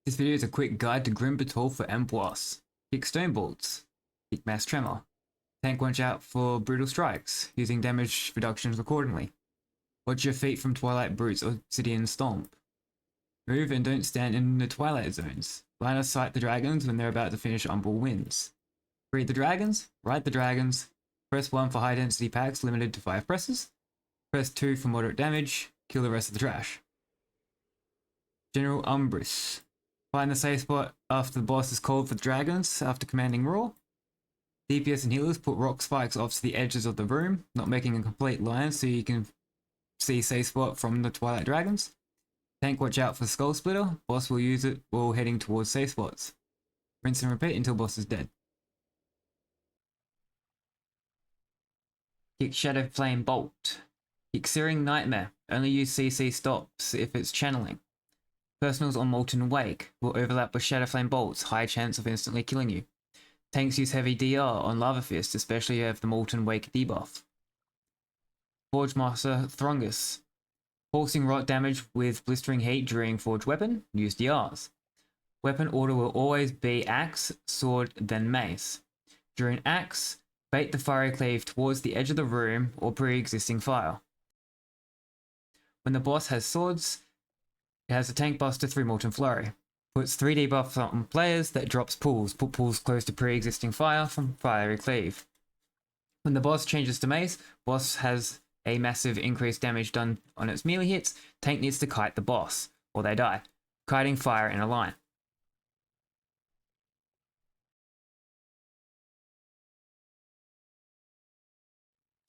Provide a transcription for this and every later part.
This video is a quick guide to Grim Batol for M boss. Kick stone bolts. Kick mass tremor. Tank watch out for brutal strikes, using damage reductions accordingly. Watch your feet from Twilight Brutes or Obsidian Stomp. Move and don't stand in the Twilight zones. Line of sight the dragons when they're about to finish Umbral wins. Read the dragons, ride the dragons. Press 1 for high density packs limited to 5 presses. Press 2 for moderate damage, kill the rest of the trash. General Umbris. Find the safe spot after the boss is called for the dragons after commanding Roar. DPS and healers put rock spikes off to the edges of the room, not making a complete line so you can see safe spot from the Twilight Dragons. Tank watch out for Skull Splitter, boss will use it while heading towards safe spots. Rinse and repeat until boss is dead. Kick Shadow Flame Bolt. Kick Searing Nightmare, only use CC stops if it's channeling. Personals on Molten Wake will overlap with Shadow Flame Bolts, high chance of instantly killing you. Tanks use heavy DR on Lava Fist, especially if you have the Molten Wake debuff. Forge Master Thrungus. Pulsing rot damage with blistering heat during Forge Weapon, use DRs. Weapon order will always be Axe, Sword, then Mace. During Axe, bait the fiery cleave towards the edge of the room or pre-existing fire. When the boss has swords, it has a tank buster through Molten Flurry. Puts 3 debuffs on players that drops pulls. Put pulls close to pre-existing fire from Fiery Cleave. When the boss changes to Mace, boss has a massive increased damage done on its melee hits. Tank needs to kite the boss, or they die. Kiting fire in a line.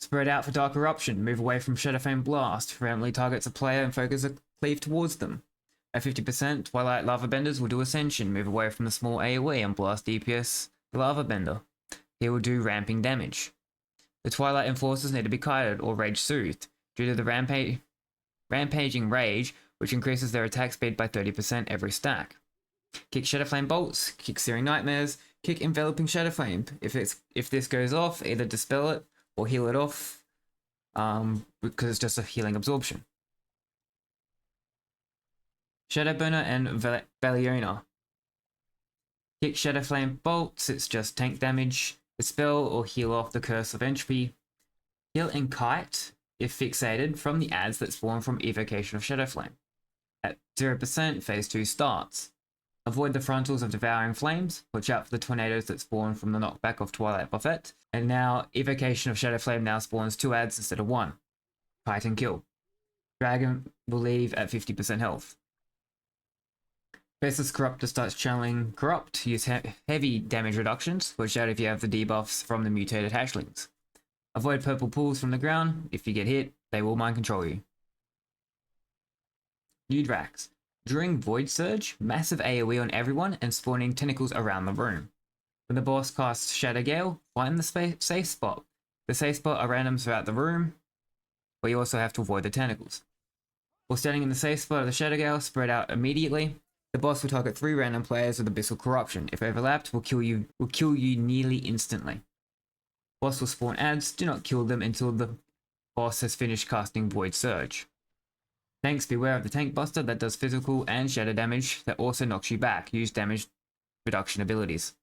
Spread out for Dark Eruption. Move away from Shadowflame Blast. Randomly targets a player and focus a cleave towards them. At 50%, Twilight Lava Benders will do Ascension. Move away from the small AoE and blast DPS Lava Bender. He will do ramping damage. The Twilight Enforcers need to be kited or Rage Soothed due to the rampaging Rage, which increases their attack speed by 30% every stack. Kick Shadowflame Bolts. Kick Searing Nightmares. Kick Enveloping Shadowflame. If this goes off, either dispel it or heal it off, because it's just a healing absorption. Shadowburner and Valiona. Kick Shadowflame Bolts, it's just tank damage. Dispel or heal off the Curse of Entropy. Heal and Kite, if fixated, from the adds that spawn from Evocation of Shadowflame. At 0%, Phase 2 starts. Avoid the frontals of Devouring Flames. Watch out for the tornadoes that spawn from the knockback of Twilight Buffet. And now, Evocation of Shadowflame now spawns 2 adds instead of 1. Kite and kill. Dragon will leave at 50% health. Faceless Corruptor starts channeling Corrupt. Use heavy damage reductions. Watch out if you have the debuffs from the mutated hatchlings. Avoid purple pools from the ground. If you get hit, they will mind control you. New Drax. During Void Surge, massive AoE on everyone and spawning tentacles around the room. When the boss casts Shadow Gale, find the safe spot. The safe spot are random throughout the room, but you also have to avoid the tentacles. While standing in the safe spot of the Shadow Gale, spread out immediately. The boss will target 3 random players with Abyssal Corruption. If overlapped, will kill you nearly instantly. Boss will spawn adds. Do not kill them until the boss has finished casting Void Surge. Tanks, beware of the tank buster that does physical and shadow damage that also knocks you back. Use damage reduction abilities.